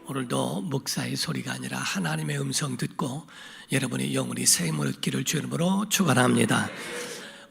오늘도 목사의 소리가 아니라 하나님의 음성 듣고 여러분의 영혼이 샘을 얻기를 주 이름으로 축원합니다.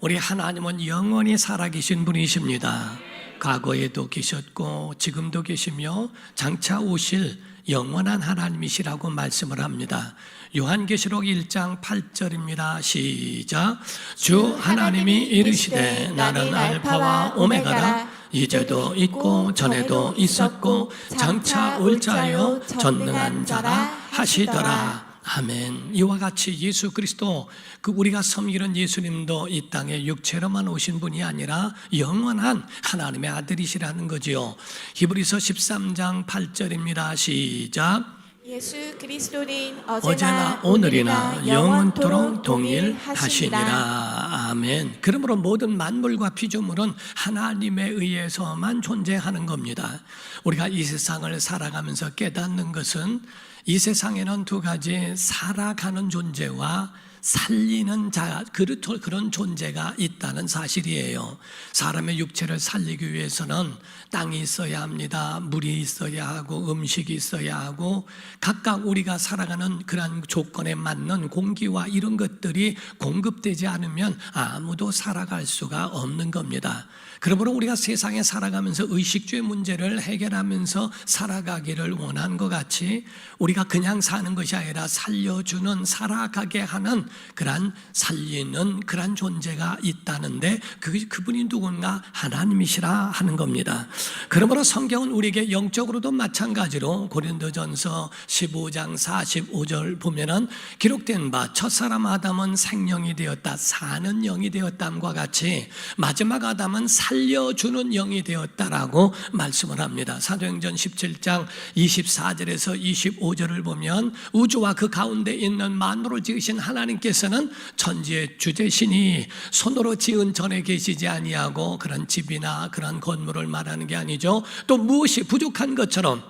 우리 하나님은 영원히 살아계신 분이십니다. 과거에도 계셨고 지금도 계시며 장차 오실 영원한 하나님이시라고 말씀을 합니다. 요한계시록 1장 8절입니다. 시작. 주 하나님이 이르시되 나는 알파와 오메가라. 이제도 있고 전에도 있었고 장차 올 자요 전능한 자라 하시더라. 아멘. 이와 같이 예수 그리스도 우리가 섬기는 예수님도 이 땅에 육체로만 오신 분이 아니라 영원한 하나님의 아들이시라는 거지요. 히브리서 13장 8절입니다. 시작. 예수 그리스도는 어제나 오늘이나 영원토록 동일하시니라. 아멘. 그러므로 모든 만물과 피조물은 하나님에 의해서만 존재하는 겁니다. 우리가 이 세상을 살아가면서 깨닫는 것은 이 세상에는 두 가지, 살아가는 존재와 살리는 자, 그런 존재가 있다는 사실이에요. 사람의 육체를 살리기 위해서는 땅이 있어야 합니다. 물이 있어야 하고 음식이 있어야 하고 각각 우리가 살아가는 그런 조건에 맞는 공기와 이런 것들이 공급되지 않으면 아무도 살아갈 수가 없는 겁니다. 그러므로 우리가 세상에 살아가면서 의식주의 문제를 해결하면서 살아가기를 원한 것 같이 우리가 그냥 사는 것이 아니라 살려주는, 살아가게 하는 그런 살리는 그런 존재가 있다는데 그분이 누군가 하나님이시라 하는 겁니다. 그러므로 성경은 우리에게 영적으로도 마찬가지로 고린도전서 15장 45절 보면은 기록된 바 첫사람 아담은 생명이 되었다, 사는 영이 되었다함과 같이 마지막 아담은 살려주는 영이 되었다라고 말씀을 합니다. 사도행전 17장 24절에서 25절을 보면 우주와 그 가운데 있는 만물을 지으신 하나님께서는 천지의 주제시니 손으로 지은 전에 계시지 아니하고 그런 집이나 그런 건물을 말하는 게 아니죠. 또 무엇이 부족한 것처럼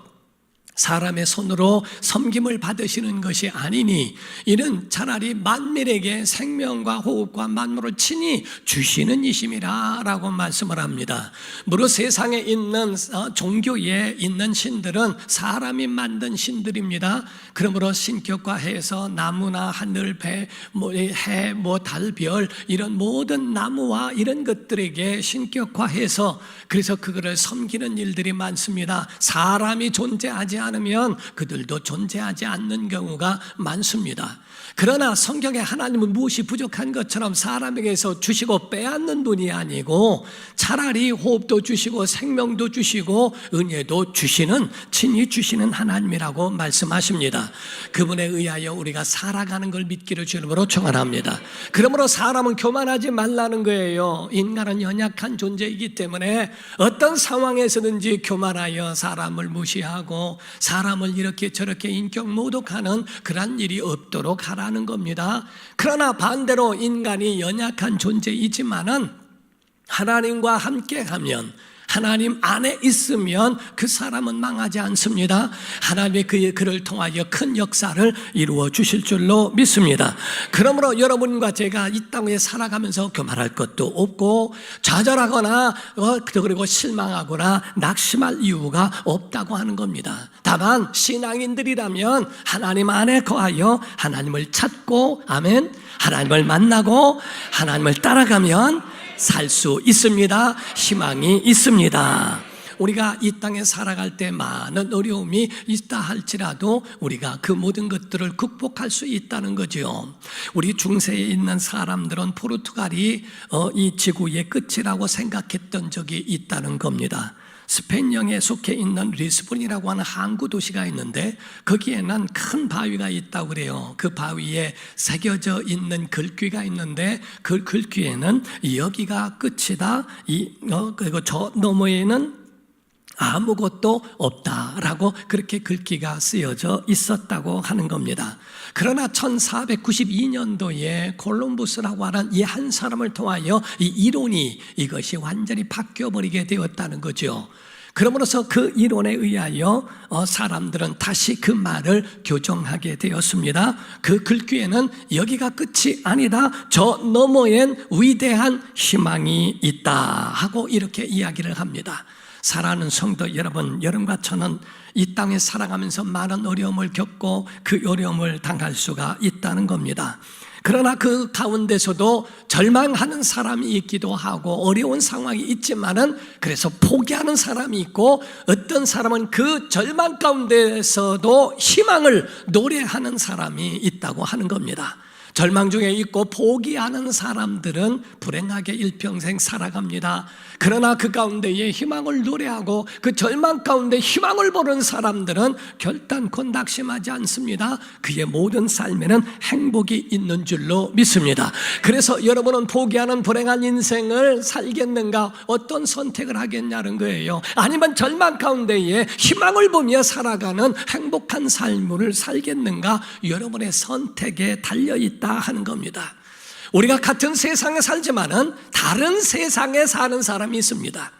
사람의 손으로 섬김을 받으시는 것이 아니니 이는 차라리 만민에게 생명과 호흡과 만물을 친히 주시는 이심이라 라고 말씀을 합니다. 무릇 세상에 있는 종교에 있는 신들은 사람이 만든 신들입니다. 그러므로 신격화해서 나무나 하늘, 배, 해, 달, 별 이런 모든 나무와 이런 것들에게 신격화해서 그래서 그거를 섬기는 일들이 많습니다. 사람이 존재하지 않으면 그들도 존재하지 않는 경우가 많습니다. 그러나 성경에 하나님은 무엇이 부족한 것처럼 사람에게서 주시고 빼앗는 분이 아니고 차라리 호흡도 주시고 생명도 주시고 은혜도 주시는, 친히 주시는 하나님이라고 말씀하십니다. 그분에 의하여 우리가 살아가는 걸 믿기를 주님으로 축원합니다. 그러므로 사람은 교만하지 말라는 거예요. 인간은 연약한 존재이기 때문에 어떤 상황에서든지 교만하여 사람을 무시하고 사람을 이렇게 저렇게 인격 모독하는 그런 일이 없도록 하라는 겁니다. 그러나 반대로 인간이 연약한 존재이지만은 하나님과 함께하면, 하나님 안에 있으면 그 사람은 망하지 않습니다. 하나님이 그를 통하여 큰 역사를 이루어 주실 줄로 믿습니다. 그러므로 여러분과 제가 이 땅에 살아가면서 교만할 것도 없고 좌절하거나 그리고 실망하거나 낙심할 이유가 없다고 하는 겁니다. 다만 신앙인들이라면 하나님 안에 거하여 하나님을 찾고, 아멘, 하나님을 만나고 하나님을 따라가면 살 수 있습니다. 희망이 있습니다. 우리가 이 땅에 살아갈 때 많은 어려움이 있다 할지라도 우리가 그 모든 것들을 극복할 수 있다는 거죠. 우리 중세에 있는 사람들은 포르투갈이 이 지구의 끝이라고 생각했던 적이 있다는 겁니다. 스페인령에 속해 있는 리스본이라고 하는 항구 도시가 있는데 거기에는 큰 바위가 있다고 그래요. 그 바위에 새겨져 있는 글귀가 있는데 그 글귀에는 여기가 끝이다, 그리고 저 너머에는 아무것도 없다라고 그렇게 글귀가 쓰여져 있었다고 하는 겁니다. 그러나 1492년도에 콜럼부스라고 하는 이 한 사람을 통하여 이 이론이 이것이 완전히 바뀌어버리게 되었다는 거죠. 그러므로서 그 이론에 의하여 사람들은 다시 그 말을 교정하게 되었습니다. 그 글귀에는 여기가 끝이 아니다, 저 너머엔 위대한 희망이 있다 하고 이렇게 이야기를 합니다. 사랑하는 성도 여러분, 여러분과 저는 이 땅에 살아가면서 많은 어려움을 겪고 그 어려움을 당할 수가 있다는 겁니다. 그러나 그 가운데서도 절망하는 사람이 있기도 하고 어려운 상황이 있지만은 그래서 포기하는 사람이 있고, 어떤 사람은 그 절망 가운데서도 희망을 노래하는 사람이 있다고 하는 겁니다. 절망 중에 있고 포기하는 사람들은 불행하게 일평생 살아갑니다. 그러나 그 가운데에 희망을 노래하고 그 절망 가운데 희망을 보는 사람들은 결단코 낙심하지 않습니다. 그의 모든 삶에는 행복이 있는 줄로 믿습니다. 그래서 여러분은 포기하는 불행한 인생을 살겠는가, 어떤 선택을 하겠냐는 거예요. 아니면 절망 가운데에 희망을 보며 살아가는 행복한 삶을 살겠는가, 여러분의 선택에 달려있다 하는 겁니다. 우리가 같은 세상에 살지만은 다른 세상에 사는 사람이 있습니다.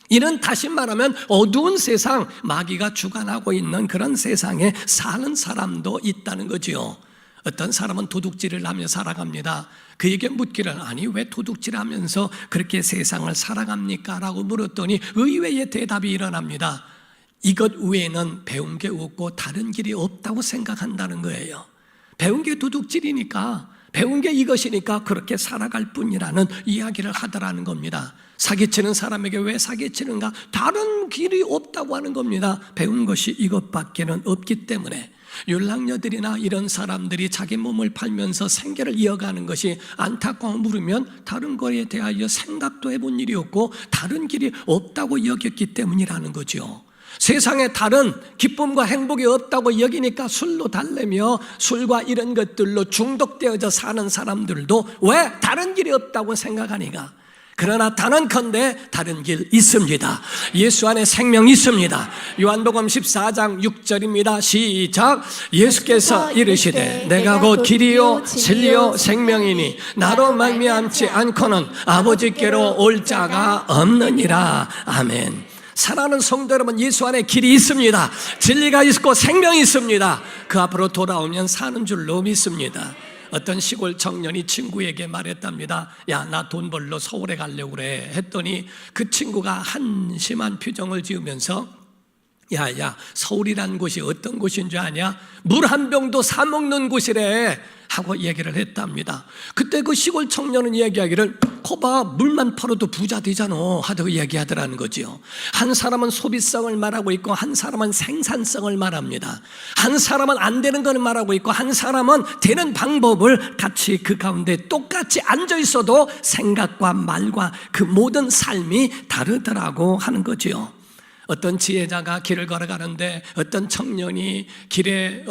이는 다시 말하면 어두운 세상, 마귀가 주관하고 있는 그런 세상에 사는 사람도 있다는 거지요. 어떤 사람은 도둑질을 하며 살아갑니다. 그에게 묻기를, 아니 왜 도둑질 하면서 그렇게 세상을 살아갑니까? 라고 물었더니 의외의 대답이 일어납니다. 이것 외에는 배운 게 없고 다른 길이 없다고 생각한다는 거예요. 배운 게 도둑질이니까, 배운 게 이것이니까 그렇게 살아갈 뿐이라는 이야기를 하더라는 겁니다. 사기치는 사람에게 왜 사기치는가? 다른 길이 없다고 하는 겁니다. 배운 것이 이것밖에는 없기 때문에. 율랑녀들이나 이런 사람들이 자기 몸을 팔면서 생계를 이어가는 것이 안타까워 물으면 다른 거에 대하여 생각도 해본 일이 없고 다른 길이 없다고 여겼기 때문이라는 거죠. 세상에 다른 기쁨과 행복이 없다고 여기니까 술로 달래며 술과 이런 것들로 중독되어져 사는 사람들도 왜 다른 길이 없다고 생각하니까. 그러나 단언컨대 다른 길 있습니다. 예수 안에 생명이 있습니다. 요한복음 14장 6절입니다. 시작. 예수께서 이르시되 내가 곧 길이요 진리요 생명이니 나로 말미암지 않고는 아버지께로 올 자가 없느니라. 아멘. 사랑하는 성도 여러분, 예수 안에 길이 있습니다. 진리가 있고 생명이 있습니다. 그 앞으로 돌아오면 사는 줄로 믿습니다. 어떤 시골 청년이 친구에게 말했답니다. 야, 나 돈 벌러 서울에 가려고 그래 했더니 그 친구가 한심한 표정을 지으면서 야, 서울이란 곳이 어떤 곳인 줄 아냐? 물 한 병도 사 먹는 곳이래 하고 얘기를 했답니다. 그때 그 시골 청년은 얘기하기를, 거봐 물만 팔아도 부자 되잖아 하고 얘기하더라는 거지요. 한 사람은 소비성을 말하고 있고 한 사람은 생산성을 말합니다. 한 사람은 안 되는 걸 말하고 있고 한 사람은 되는 방법을 같이 그 가운데 똑같이 앉아 있어도 생각과 말과 그 모든 삶이 다르더라고 하는 거지요. 어떤 지혜자가 길을 걸어가는데 어떤 청년이 길에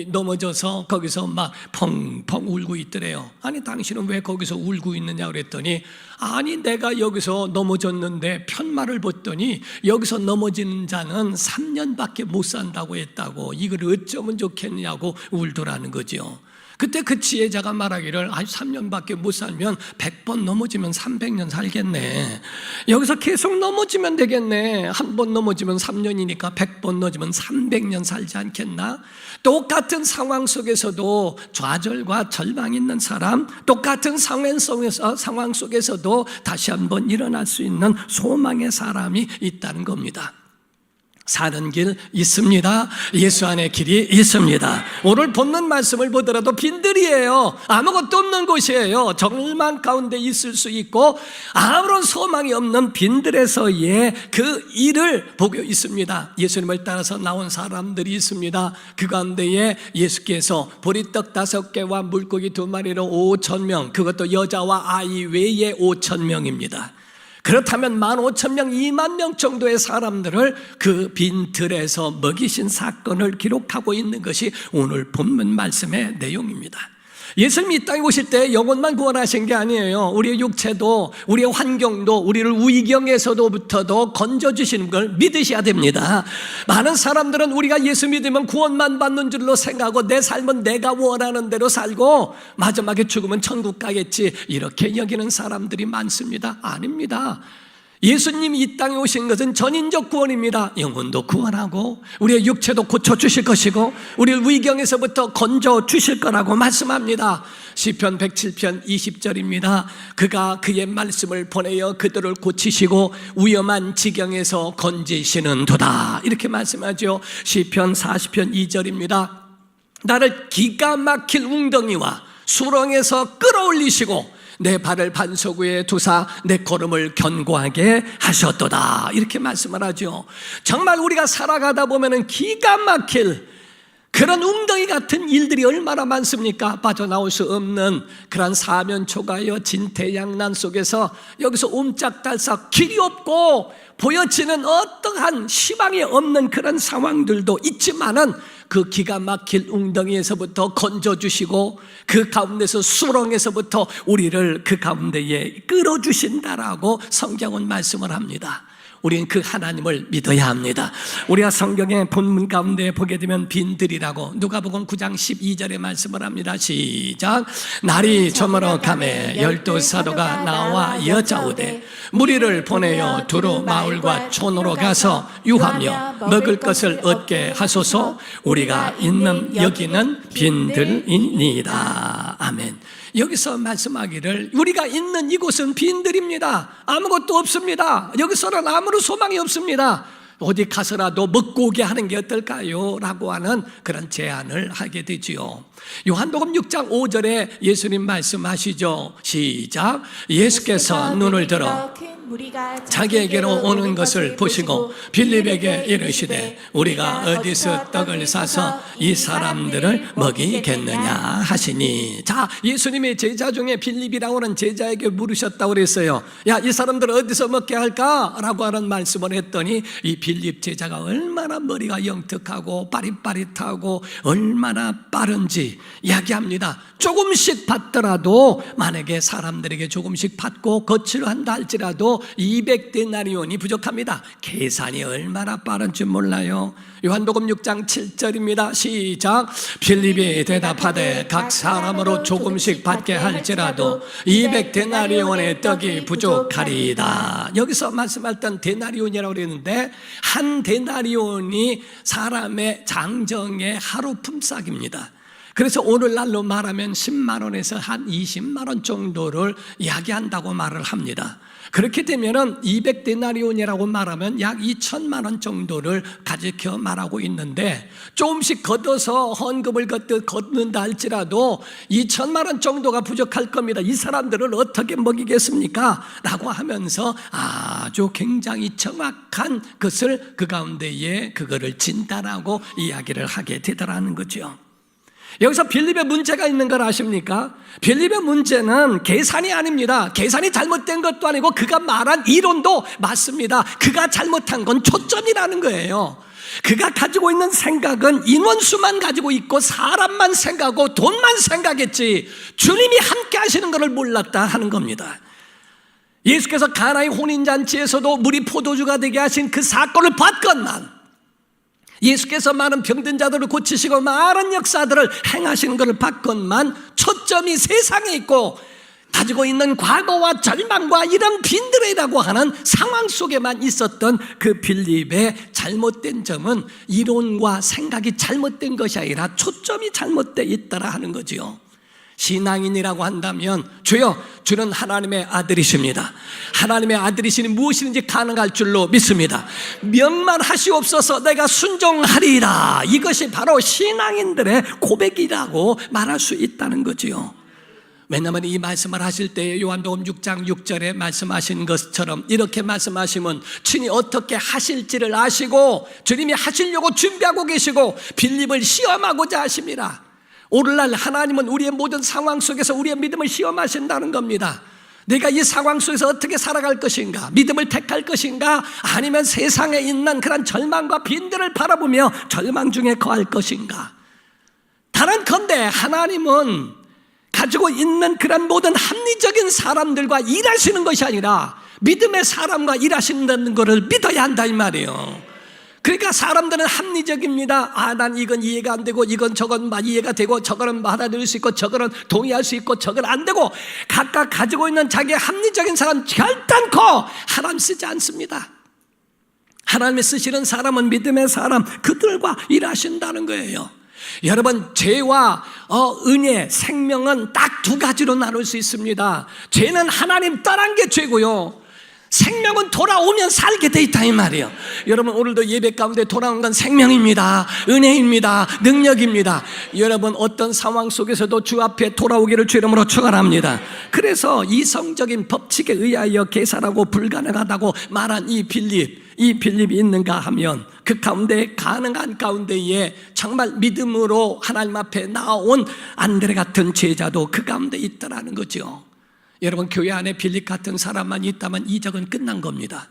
넘어져서 거기서 막 펑펑 울고 있더래요. 아니 당신은 왜 거기서 울고 있느냐 그랬더니, 아니 내가 여기서 넘어졌는데 편말을 봤더니 여기서 넘어지는 자는 3년밖에 못 산다고 했다고, 이걸 어쩌면 좋겠냐고 울더라는 거죠. 그때 그 지혜자가 말하기를, 3년밖에 못 살면 100번 넘어지면 300년 살겠네. 여기서 계속 넘어지면 되겠네. 한 번 넘어지면 3년이니까 100번 넘어지면 300년 살지 않겠나? 똑같은 상황 속에서도 좌절과 절망이 있는 사람, 똑같은 상황 속에서도 다시 한번 일어날 수 있는 소망의 사람이 있다는 겁니다. 사는 길 있습니다. 예수 안에 길이 있습니다. 오늘 본문 말씀을 보더라도 빈들이에요. 아무것도 없는 곳이에요. 절망 가운데 있을 수 있고 아무런 소망이 없는 빈들에서의 그 일을 보고 있습니다. 예수님을 따라서 나온 사람들이 있습니다. 그 가운데에 예수께서 보리떡 5개와 물고기 2마리로 5,000명, 그것도 여자와 아이 외에 5,000명입니다. 그렇다면 15,000명, 2만 명 정도의 사람들을 그 빈들에서 먹이신 사건을 기록하고 있는 것이 오늘 본문 말씀의 내용입니다. 예수님이 이 땅에 오실 때 영혼만 구원하신 게 아니에요. 우리의 육체도, 우리의 환경도, 우리를 위경에서도부터도 건져주시는 걸 믿으셔야 됩니다. 많은 사람들은 우리가 예수 믿으면 구원만 받는 줄로 생각하고 내 삶은 내가 원하는 대로 살고 마지막에 죽으면 천국 가겠지, 이렇게 여기는 사람들이 많습니다. 아닙니다. 예수님이 이 땅에 오신 것은 전인적 구원입니다. 영혼도 구원하고 우리의 육체도 고쳐주실 것이고 우리를 위경에서부터 건져주실 거라고 말씀합니다. 시편 107편 20절입니다. 그가 그의 말씀을 보내어 그들을 고치시고 위험한 지경에서 건지시는 도다, 이렇게 말씀하죠. 시편 40편 2절입니다. 나를 기가 막힐 웅덩이와 수렁에서 끌어올리시고 내 발을 반석 위에 두사 내 걸음을 견고하게 하셨도다, 이렇게 말씀을 하죠. 정말 우리가 살아가다 보면은 기가 막힐 그런 웅덩이 같은 일들이 얼마나 많습니까? 빠져나올 수 없는 그런 사면초가여 진퇴양난 속에서 여기서 옴짝달싹 길이 없고 보여지는 어떠한 희망이 없는 그런 상황들도 있지만은 그 기가 막힐 웅덩이에서부터 건져주시고 그 가운데서 수렁에서부터 우리를 그 가운데에 끌어주신다라고 성경은 말씀을 합니다. 우리는 그 하나님을 믿어야 합니다. 우리가 성경의 본문 가운데 보게 되면 빈들이라고 누가복음 9장 12절에 말씀을 합니다. 시작. 날이 저물어 가매 12사도가 나와 여짜오되 무리를 보내어 두루 마을과 촌으로 가서 유하며 먹을 것을 얻게 하소서. 우리가 있는 여기는 빈들이니이다. 아멘. 여기서 말씀하기를 우리가 있는 이곳은 빈들입니다. 아무것도 없습니다. 여기서는 아무런 소망이 없습니다. 어디 가서라도 먹고 오게 하는 게 어떨까요? 라고 하는 그런 제안을 하게 되지요. 요한복음 6장 5절에 예수님 말씀하시죠. 시작. 예수께서 눈을 들어 자기에게로 오는 것을 보시고 빌립에게 이르시되 우리가 어디서 떡을 사서 이 사람들을 먹이겠느냐 하시니. 자, 예수님의 제자 중에 빌립이라고 하는 제자에게 물으셨다고 그랬어요. 야, 이 사람들 어디서 먹게 할까? 라고 하는 말씀을 했더니 이 빌립 제자가 얼마나 머리가 영특하고 빠릿빠릿하고 얼마나 빠른지 이야기합니다. 조금씩 받더라도 만약에 사람들에게 조금씩 받고 거치를 한다 할지라도 200데나리온이 부족합니다. 계산이 얼마나 빠른지 몰라요. 요한복음 6장 7절입니다. 시작. 빌립이 대답하되 각 사람으로 조금씩 받게 할지라도 200데나리온의 떡이 부족하리이다. 여기서 말씀했던 데나리온이라고 그랬는데 한 데나리온이 사람의 장정의 하루 품삯입니다. 그래서 오늘날로 말하면 10만 원에서 한 20만 원 정도를 이야기한다고 말을 합니다. 그렇게 되면은 200데나리온이라고 말하면 약 2천만 원 정도를 가지켜 말하고 있는데 조금씩 걷어서 헌금을 걷는다 할지라도 2천만 원 정도가 부족할 겁니다. 이 사람들을 어떻게 먹이겠습니까? 라고 하면서 아주 굉장히 정확한 것을 그 가운데에 그거를 진단하고 이야기를 하게 되더라는 거죠. 여기서 빌립의 문제가 있는 걸 아십니까? 빌립의 문제는 계산이 아닙니다. 계산이 잘못된 것도 아니고 그가 말한 이론도 맞습니다. 그가 잘못한 건 초점이라는 거예요. 그가 가지고 있는 생각은 인원수만 가지고 있고 사람만 생각하고 돈만 생각했지 주님이 함께 하시는 것을 몰랐다 하는 겁니다. 예수께서 가나의 혼인잔치에서도 물이 포도주가 되게 하신 그 사건을 봤건만, 예수께서 많은 병든 자들을 고치시고 많은 역사들을 행하시는 것을 봤건만 초점이 세상에 있고 가지고 있는 과거와 절망과 이런 빈들이라고 하는 상황 속에만 있었던 그 빌립의 잘못된 점은 이론과 생각이 잘못된 것이 아니라 초점이 잘못되어 있더라 하는 거지요. 신앙인이라고 한다면 주여, 주는 하나님의 아들이십니다. 하나님의 아들이시니 무엇이든지 가능할 줄로 믿습니다. 명만하시옵소서, 내가 순종하리라. 이것이 바로 신앙인들의 고백이라고 말할 수 있다는 거지요. 왜냐하면 이 말씀을 하실 때 요한복음 6장 6절에 말씀하신 것처럼 이렇게 말씀하시면 친히 어떻게 하실지를 아시고 주님이 하시려고 준비하고 계시고 빌립을 시험하고자 하십니다. 오늘날 하나님은 우리의 모든 상황 속에서 우리의 믿음을 시험하신다는 겁니다. 내가 이 상황 속에서 어떻게 살아갈 것인가? 믿음을 택할 것인가? 아니면 세상에 있는 그런 절망과 빈들을 바라보며 절망 중에 거할 것인가? 다른컨대 하나님은 가지고 있는 그런 모든 합리적인 사람들과 일하시는 것이 아니라 믿음의 사람과 일하신다는 것을 믿어야 한다 이 말이에요. 그러니까 사람들은 합리적입니다. 난 이건 이해가 안 되고 이건 저건 이해가 되고 저거는 받아들일 수 있고 저거는 동의할 수 있고 저건 안 되고 각각 가지고 있는 자기의 합리적인 사람 결단코 하나님 쓰지 않습니다. 하나님이 쓰시는 사람은 믿음의 사람, 그들과 일하신다는 거예요. 여러분, 죄와 은혜, 생명은 딱 두 가지로 나눌 수 있습니다. 죄는 하나님 떠난 게 죄고요, 생명은 돌아오면 살게 돼 있다 이 말이에요. 여러분, 오늘도 예배 가운데 돌아온 건 생명입니다, 은혜입니다, 능력입니다. 여러분, 어떤 상황 속에서도 주 앞에 돌아오기를 주 이름으로 축원합니다. 그래서 이성적인 법칙에 의하여 계산하고 불가능하다고 말한 이 빌립이 있는가 하면 그 가운데, 가능한 가운데에 정말 믿음으로 하나님 앞에 나온 안드레 같은 제자도 그 가운데 있더라는 거죠. 여러분, 교회 안에 빌립 같은 사람만 있다면 이적은 끝난 겁니다.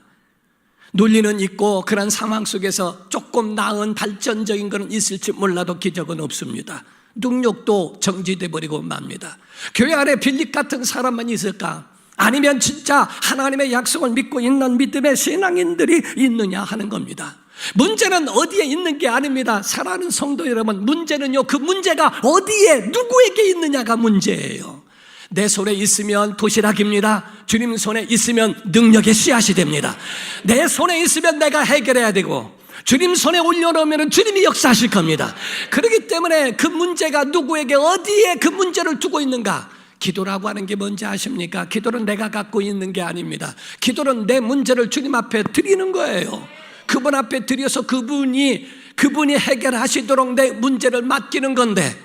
논리는 있고 그런 상황 속에서 조금 나은 발전적인 것은 있을지 몰라도 기적은 없습니다. 능력도 정지돼 버리고 맙니다. 교회 안에 빌립 같은 사람만 있을까? 아니면 진짜 하나님의 약속을 믿고 있는 믿음의 신앙인들이 있느냐 하는 겁니다. 문제는 어디에 있는 게 아닙니다. 사랑하는 성도 여러분, 문제는요, 그 문제가 어디에 누구에게 있느냐가 문제예요. 내 손에 있으면 도시락입니다. 주님 손에 있으면 능력의 씨앗이 됩니다. 내 손에 있으면 내가 해결해야 되고 주님 손에 올려놓으면 주님이 역사하실 겁니다. 그렇기 때문에 그 문제가 누구에게 어디에 그 문제를 두고 있는가? 기도라고 하는 게 뭔지 아십니까? 기도는 내가 갖고 있는 게 아닙니다. 기도는 내 문제를 주님 앞에 드리는 거예요. 그분 앞에 드려서 그분이 해결하시도록 내 문제를 맡기는 건데,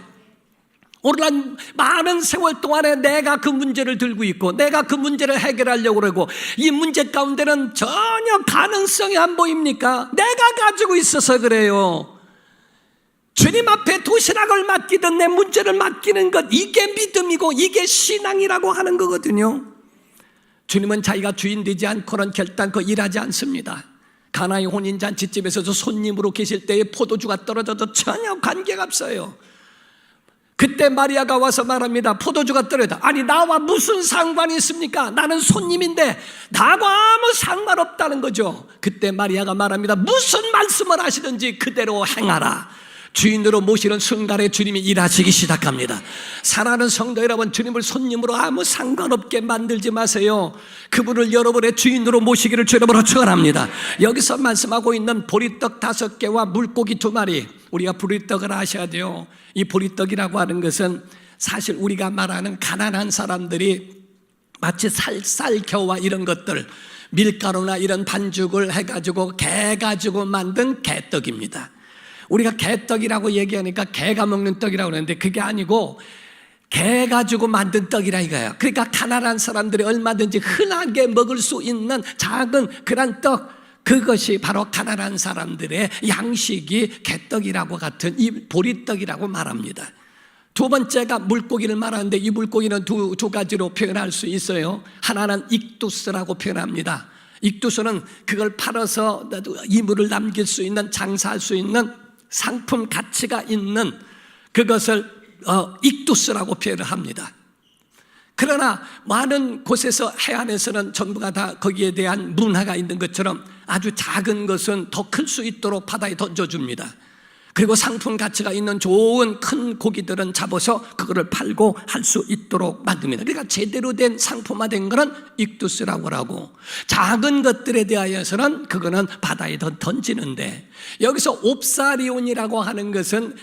오늘날 많은 세월 동안에 내가 그 문제를 들고 있고 내가 그 문제를 해결하려고 그러고 이 문제 가운데는 전혀 가능성이 안 보입니까? 내가 가지고 있어서 그래요. 주님 앞에 도시락을 맡기든 내 문제를 맡기는 것, 이게 믿음이고 이게 신앙이라고 하는 거거든요. 주님은 자기가 주인 되지 않고는 결단코 일하지 않습니다. 가나의 혼인잔치집에서도 손님으로 계실 때에 포도주가 떨어져도 전혀 관계가 없어요. 그때 마리아가 와서 말합니다. 포도주가 떨어졌다. 아니, 나와 무슨 상관이 있습니까? 나는 손님인데 나하고 아무 상관없다는 거죠. 그때 마리아가 말합니다. 무슨 말씀을 하시든지 그대로 행하라. 주인으로 모시는 순간에 주님이 일하시기 시작합니다. 사랑하는 성도 여러분, 주님을 손님으로 아무 상관없게 만들지 마세요. 그분을 여러분의 주인으로 모시기를 주 이름으로 축원합니다. 여기서 말씀하고 있는 보리떡 5개와 물고기 2마리, 우리가 보리떡을 아셔야 돼요. 이 보리떡이라고 하는 것은 사실 우리가 말하는 가난한 사람들이 마치 쌀겨와 이런 것들, 밀가루나 이런 반죽을 해가지고 개가지고 만든 개떡입니다. 우리가 개떡이라고 얘기하니까 개가 먹는 떡이라고 그러는데 그게 아니고 개 가지고 만든 떡이라 이거예요. 그러니까 가난한 사람들이 얼마든지 흔하게 먹을 수 있는 작은 그런 떡, 그것이 바로 가난한 사람들의 양식이 개떡이라고 같은 이 보리떡이라고 말합니다. 두 번째가 물고기를 말하는데 이 물고기는 두 가지로 표현할 수 있어요. 하나는 익두스라고 표현합니다. 익두스는 그걸 팔아서 이물을 남길 수 있는, 장사할 수 있는 상품 가치가 있는 그것을 익두스라고 표현을 합니다. 그러나 많은 곳에서 해안에서는 전부가 다 거기에 대한 문화가 있는 것처럼 아주 작은 것은 더 클 수 있도록 바다에 던져줍니다. 그리고 상품 가치가 있는 좋은 큰 고기들은 잡아서 그거를 팔고 할 수 있도록 만듭니다. 그러니까 제대로 된 상품화된 거는 익두스라고 하고, 작은 것들에 대하여서는 그거는 바다에 던지는데, 여기서 옵사리온이라고 하는 것은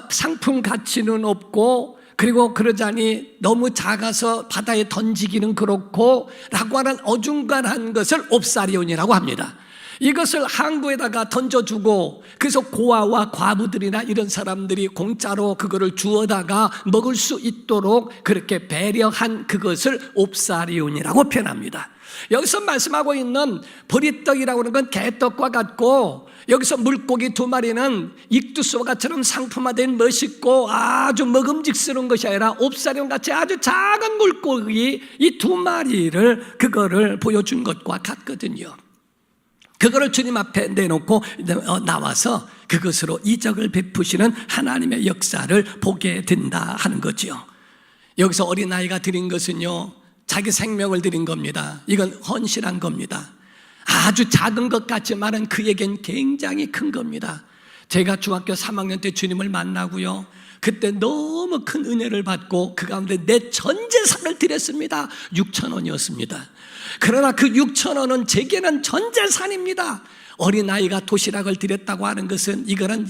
상품 가치는 없고, 그리고 그러자니 너무 작아서 바다에 던지기는 그렇고 라고 하는 어중간한 것을 옵사리온이라고 합니다. 이것을 항구에다가 던져주고, 그래서 고아와 과부들이나 이런 사람들이 공짜로 그거를 주워다가 먹을 수 있도록 그렇게 배려한 그것을 옵사리온이라고 표현합니다. 여기서 말씀하고 있는 보리떡이라고 하는 건 개떡과 같고, 여기서 물고기 2마리는 익두스와 같처럼 상품화된 멋있고 아주 먹음직스러운 것이 아니라 옵사리온 같이 아주 작은 물고기 이 2마리를 그거를 보여준 것과 같거든요. 그거를 주님 앞에 내놓고 나와서 그것으로 이적을 베푸시는 하나님의 역사를 보게 된다 하는 거죠. 여기서 어린아이가 드린 것은요, 자기 생명을 드린 겁니다. 이건 헌신한 겁니다. 아주 작은 것 같지만은 그에겐 굉장히 큰 겁니다. 제가 중학교 3학년 때 주님을 만나고요, 그때 너무 큰 은혜를 받고 그 가운데 내 전 재산을 드렸습니다. 6,000원이었습니다. 그러나 그 6,000원은 제게는 전 재산입니다. 어린아이가 도시락을 드렸다고 하는 것은 이거는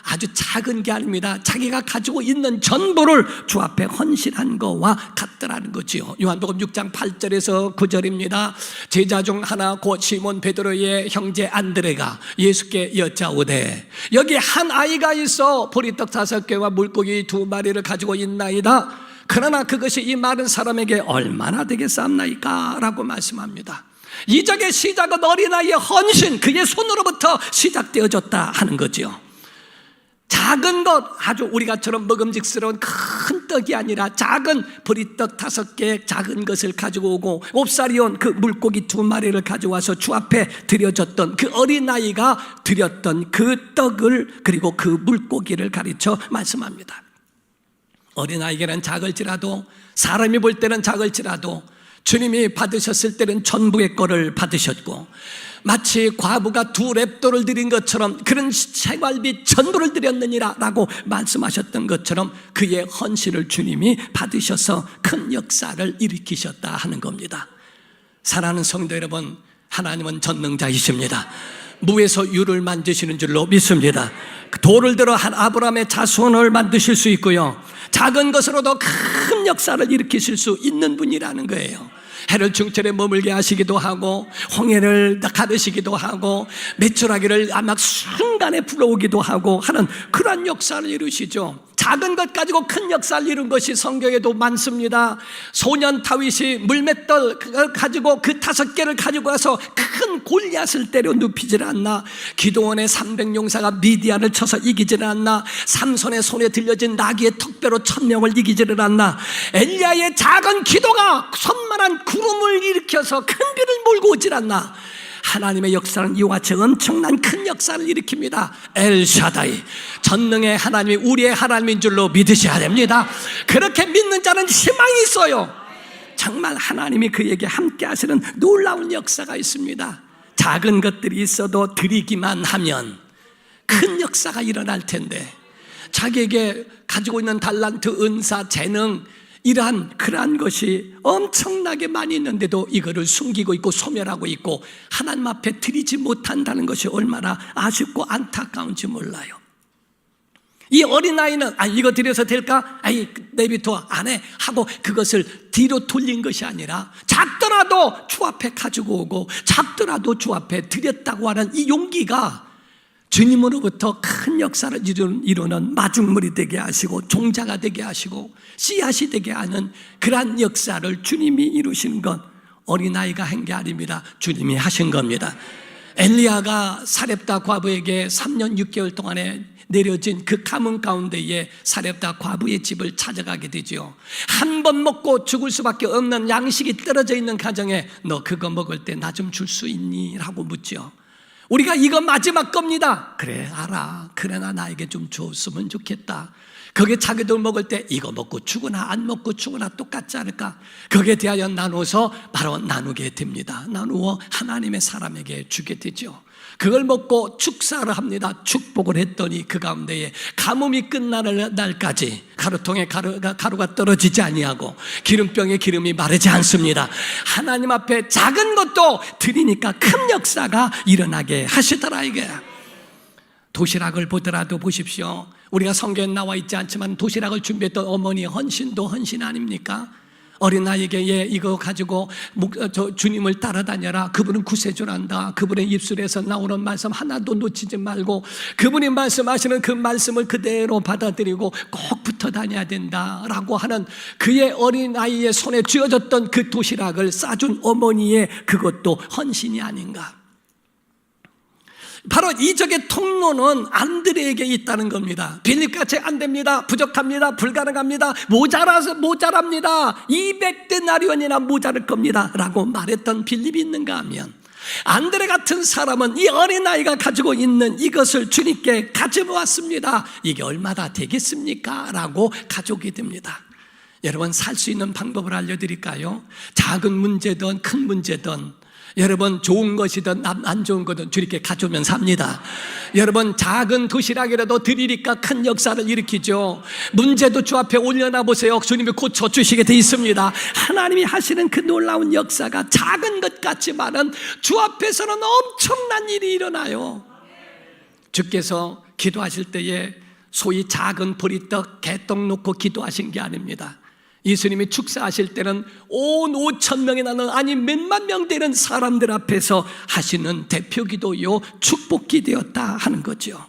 아주 작은 게 아닙니다. 자기가 가지고 있는 전부를 주 앞에 헌신한 거와 같더라는 거지요. 요한복음 6장 8절에서 9절입니다. 제자 중 하나 곧 시몬 베드로의 형제 안드레가 예수께 여짜오되 여기 한 아이가 있어 보리떡 5개와 물고기 2마리를 가지고 있나이다. 그러나 그것이 이 많은 사람에게 얼마나 되겠사옵나이까? 라고 말씀합니다. 이적의 시작은 어린아이의 헌신, 그의 손으로부터 시작되어졌다 하는 거죠. 작은 것, 아주 우리가처럼 먹음직스러운 큰 떡이 아니라 작은 보리떡 5개 작은 것을 가지고 오고 옵살이 온 그 물고기 2마리를 가져와서 주 앞에 드려졌던 그 어린아이가 드렸던 그 떡을, 그리고 그 물고기를 가르쳐 말씀합니다. 어린아이에게는 작을지라도, 사람이 볼 때는 작을지라도 주님이 받으셨을 때는 전부의 거를 받으셨고, 마치 과부가 2 렙도를 드린 것처럼 그런 생활비 전부를 드렸느니라 라고 말씀하셨던 것처럼 그의 헌신을 주님이 받으셔서 큰 역사를 일으키셨다 하는 겁니다. 사랑하는 성도 여러분, 하나님은 전능자이십니다. 무에서 유를 만드시는 줄로 믿습니다. 돌을 들어 한 아브라함의 자손을 만드실 수 있고요, 작은 것으로도 큰 역사를 일으키실 수 있는 분이라는 거예요. 해를 중철에 머물게 하시기도 하고, 홍해를 가르시기도 하고, 메추라기를 아마 순간에 불어오기도 하고 하는 그러한 역사를 이루시죠. 작은 것 가지고 큰 역사를 이룬 것이 성경에도 많습니다. 소년 다윗이 물맷돌 가지고 그 5개를 가지고 와서 큰 골리앗을 때려 눕히질 않나, 기도원의 300용사가 미디안을 쳐서 이기지를 않나, 삼손의 손에 들려진 나귀의 턱뼈로 1000명을 이기지를 않나, 엘리야의 작은 기도가 선만한 구름을 일으켜서 큰 비를 몰고 오질 않나. 하나님의 역사는 이와 같이 엄청난 큰 역사를 일으킵니다. 엘샤다이, 전능의 하나님이 우리의 하나님인 줄로 믿으셔야 됩니다. 그렇게 믿는 자는 희망이 있어요. 정말 하나님이 그에게 함께 하시는 놀라운 역사가 있습니다. 작은 것들이 있어도 드리기만 하면 큰 역사가 일어날 텐데, 자기에게 가지고 있는 달란트, 은사, 재능, 이러한 그러한 것이 엄청나게 많이 있는데도 이거를 숨기고 있고 소멸하고 있고 하나님 앞에 드리지 못한다는 것이 얼마나 아쉽고 안타까운지 몰라요. 이 어린아이는 이거 드려서 될까? 내비둬 안 해 하고 그것을 뒤로 돌린 것이 아니라 작더라도 주 앞에 가지고 오고 작더라도 주 앞에 드렸다고 하는 이 용기가 주님으로부터 큰 역사를 이루는 마중물이 되게 하시고 종자가 되게 하시고 씨앗이 되게 하는 그러한 역사를 주님이 이루신 건 어린아이가 한 게 아닙니다. 주님이 하신 겁니다. 엘리야가 사렙다 과부에게 3년 6개월 동안에 내려진 그 가뭄 가운데에 사렙다 과부의 집을 찾아가게 되죠. 한 번 먹고 죽을 수밖에 없는 양식이 떨어져 있는 가정에 너 그거 먹을 때 나 좀 줄 수 있니? 라고 묻죠. 우리가 이거 마지막 겁니다. 그래 알아. 그러나 나에게 좀 줬으면 좋겠다. 거기에 자기들 먹을 때 이거 먹고 죽으나 안 먹고 죽으나 똑같지 않을까? 거기에 대하여 나눠서 바로 나누게 됩니다. 나누어 하나님의 사람에게 주게 되죠. 그걸 먹고 축사를 합니다. 축복을 했더니 그 가운데에 가뭄이 끝나는 날까지 가루통에 가루가 떨어지지 아니하고 기름병에 기름이 마르지 않습니다. 하나님 앞에 작은 것도 드리니까 큰 역사가 일어나게 하시더라 이게. 도시락을 보더라도 보십시오. 우리가 성경에 나와 있지 않지만 도시락을 준비했던 어머니의 헌신도 헌신 아닙니까? 어린아이에게 이거 가지고 주님을 따라다녀라. 그분은 구세주란다. 그분의 입술에서 나오는 말씀 하나도 놓치지 말고 그분이 말씀하시는 그 말씀을 그대로 받아들이고 꼭 붙어 다녀야 된다라고 하는 그의 어린아이의 손에 쥐어졌던 그 도시락을 싸준 어머니의 그것도 헌신이 아닌가. 바로 이적의 통로는 안드레에게 있다는 겁니다. 빌립같이 안 됩니다. 부족합니다. 불가능합니다. 모자랍니다. 200데나리온이나 모자랄 겁니다 라고 말했던 빌립이 있는가 하면, 안드레 같은 사람은 이 어린아이가 가지고 있는 이것을 주님께 가져왔습니다. 이게 얼마나 되겠습니까? 라고 가져오게 됩니다. 여러분, 살 수 있는 방법을 알려드릴까요? 작은 문제든 큰 문제든 여러분, 좋은 것이든 안 좋은 것든 주님께 가져오면 삽니다. 여러분, 작은 도시락이라도 드리니까 큰 역사를 일으키죠. 문제도 주 앞에 올려놔 보세요. 주님이 고쳐주시게 돼 있습니다. 하나님이 하시는 그 놀라운 역사가 작은 것 같지만은 주 앞에서는 엄청난 일이 일어나요. 주께서 기도하실 때에 소위 작은 보리떡 개떡 놓고 기도하신 게 아닙니다. 예수님이 축사하실 때는 온 5천 명이 나는, 아니 몇만 명 되는 사람들 앞에서 하시는 대표 기도요, 축복 기도였다 하는 거죠.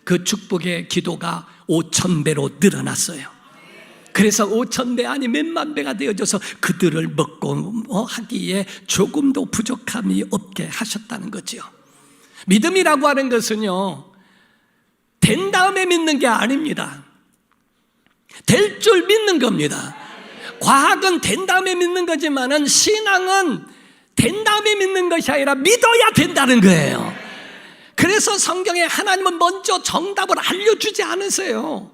그 축복의 기도가 5천 배로 늘어났어요. 그래서 5천 배 아니 몇만 배가 되어져서 그들을 먹고 하기에 조금도 부족함이 없게 하셨다는 거죠. 믿음이라고 하는 것은요, 된 다음에 믿는 게 아닙니다. 될 줄 믿는 겁니다. 과학은 된 다음에 믿는 거지만은 신앙은 된 다음에 믿는 것이 아니라 믿어야 된다는 거예요. 그래서 성경에 하나님은 먼저 정답을 알려주지 않으세요.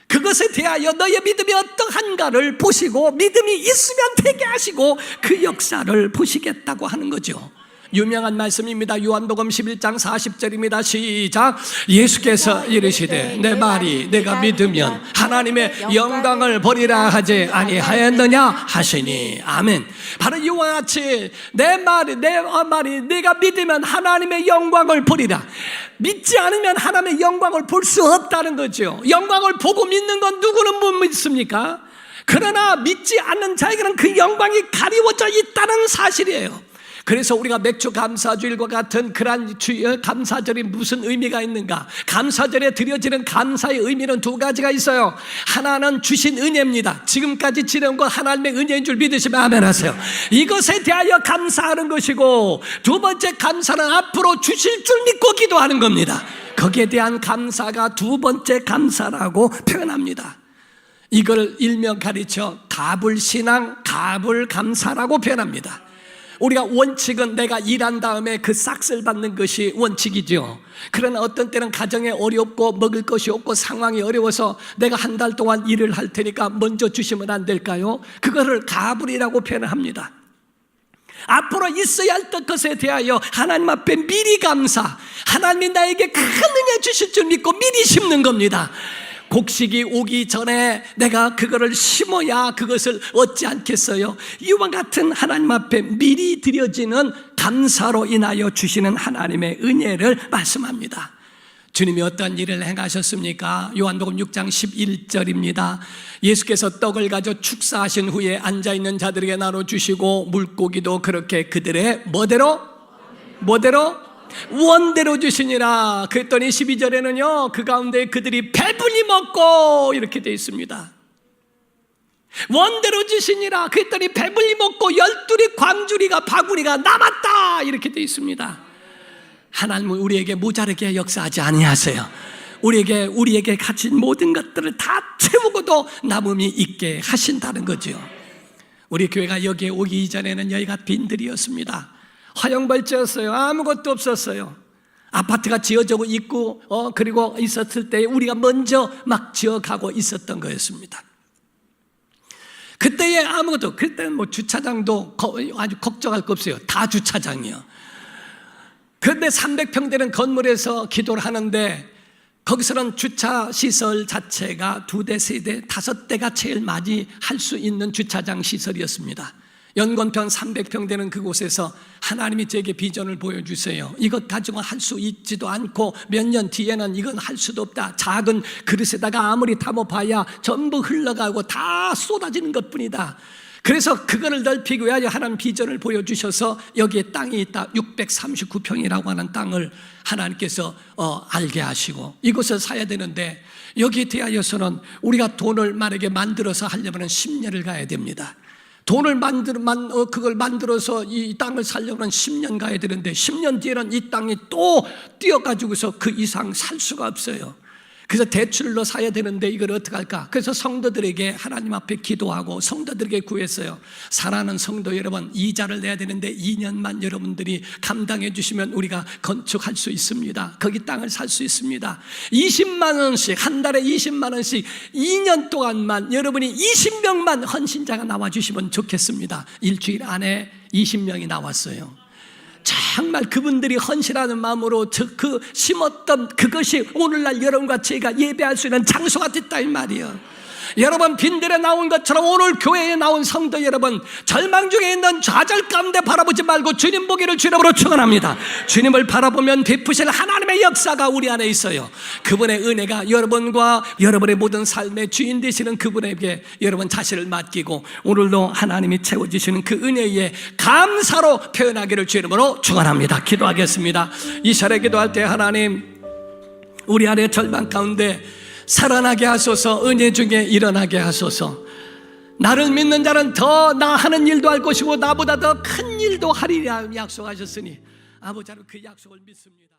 그것에 대하여 너의 믿음이 어떠한가를 보시고 믿음이 있으면 되게 하시고 그 역사를 보시겠다고 하는 거죠. 유명한 말씀입니다. 요한복음 11장 40절입니다. 시작. 예수께서 이르시되 내 말이 내가 믿으면 하나님의 영광을 보리라 하지 아니하였느냐 하시니. 아멘. 바로 이와 같이 내 말이 내가 믿으면 하나님의 영광을 보리라. 믿지 않으면 하나님의 영광을 볼 수 없다는 거죠. 영광을 보고 믿는 건 누구는 못 믿습니까? 그러나 믿지 않는 자에게는 그 영광이 가리워져 있다는 사실이에요. 그래서 우리가 맥주 감사주일과 같은 그러한 감사절이 무슨 의미가 있는가? 감사절에 드려지는 감사의 의미는 두 가지가 있어요. 하나는 주신 은혜입니다. 지금까지 지내온 것 하나님의 은혜인 줄 믿으시면 아멘 하세요. 이것에 대하여 감사하는 것이고, 두 번째 감사는 앞으로 주실 줄 믿고 기도하는 겁니다. 거기에 대한 감사가 두 번째 감사라고 표현합니다. 이걸 일명 가르쳐 가불신앙, 가불감사라고 표현합니다. 우리가 원칙은 내가 일한 다음에 그 싹쓸 받는 것이 원칙이죠. 그러나 어떤 때는 가정에 어렵고 먹을 것이 없고 상황이 어려워서 내가 한 달 동안 일을 할 테니까 먼저 주시면 안 될까요? 그거를 가불이라고 표현합니다. 앞으로 있어야 할 것에 대하여 하나님 앞에 미리 감사, 하나님이 나에게 큰 은혜 주실 줄 믿고 미리 심는 겁니다. 곡식이 오기 전에 내가 그거를 심어야 그것을 얻지 않겠어요? 이와 같은 하나님 앞에 미리 드려지는 감사로 인하여 주시는 하나님의 은혜를 말씀합니다. 주님이 어떤 일을 행하셨습니까? 요한복음 6장 11절입니다. 예수께서 떡을 가져 축사하신 후에 앉아있는 자들에게 나눠주시고 물고기도 그렇게 그들의 뭐대로 원대로 주시니라. 그랬더니 12절에는요, 그 가운데 그들이 배불리 먹고, 이렇게 되어 있습니다. 원대로 주시니라. 그랬더니 배불리 먹고 12리 광주리가 바구니가 남았다, 이렇게 되어 있습니다. 하나님은 우리에게 모자르게 역사하지 아니하세요. 우리에게 가진 모든 것들을 다 채우고도 남음이 있게 하신다는 거죠. 우리 교회가 여기에 오기 이전에는 여기가 빈들이었습니다. 화영벌지였어요. 아무것도 없었어요. 아파트가 지어지고 있고 그리고 있었을 때 우리가 먼저 막 지어가고 있었던 거였습니다. 그때에 아무것도, 그때는 뭐 주차장도 아주 걱정할 거 없어요. 다 주차장이요. 그런데 300평 되는 건물에서 기도를 하는데 거기서는 주차 시설 자체가 2대, 3대, 5대가 제일 많이 할 수 있는 주차장 시설이었습니다. 연건평 300평 되는 그곳에서 하나님이 제게 비전을 보여주세요. 이것 가지고 할 수 있지도 않고 몇 년 뒤에는 이건 할 수도 없다. 작은 그릇에다가 아무리 담아봐야 전부 흘러가고 다 쏟아지는 것뿐이다. 그래서 그거를 넓히기 위하여 하나님 비전을 보여주셔서 여기에 땅이 있다. 639평이라고 하는 땅을 하나님께서 알게 하시고 이곳을 사야 되는데, 여기에 대하여서는 우리가 돈을 만약에 만들어서 하려면 10년을 가야 됩니다. 그걸 만들어서 이 땅을 살려면 10년 가야 되는데 10년 뒤에는 이 땅이 또 뛰어가지고서 그 이상 살 수가 없어요. 그래서 대출로 사야 되는데 이걸 어떻게 할까? 그래서 성도들에게 하나님 앞에 기도하고 성도들에게 구했어요. 사랑하는 성도 여러분, 이자를 내야 되는데 2년만 여러분들이 감당해 주시면 우리가 건축할 수 있습니다. 거기 땅을 살 수 있습니다. 20만 원씩, 한 달에 20만 원씩 2년 동안만 여러분이 20명만 헌신자가 나와주시면 좋겠습니다. 일주일 안에 20명이 나왔어요. 정말 그분들이 헌신하는 마음으로 그 심었던 그것이 오늘날 여러분과 제가 예배할 수 있는 장소가 됐다 이 말이에요. 여러분, 빈들에 나온 것처럼 오늘 교회에 나온 성도 여러분, 절망 중에 있는 좌절 가운데 바라보지 말고 주님 보기를 주님으로 축원합니다. 주님을 바라보면 베푸실 하나님의 역사가 우리 안에 있어요. 그분의 은혜가 여러분과 여러분의 모든 삶의 주인 되시는 그분에게 여러분 자신을 맡기고 오늘도 하나님이 채워주시는 그 은혜에 감사로 표현하기를 주님으로 축원합니다. 기도하겠습니다. 이 시간에 기도할 때 하나님, 우리 안에 절망 가운데 살아나게 하소서. 은혜 중에 일어나게 하소서. 나를 믿는 자는 더 나 하는 일도 할 것이고 나보다 더 큰 일도 하리라 약속하셨으니 아버지, 그 약속을 믿습니다.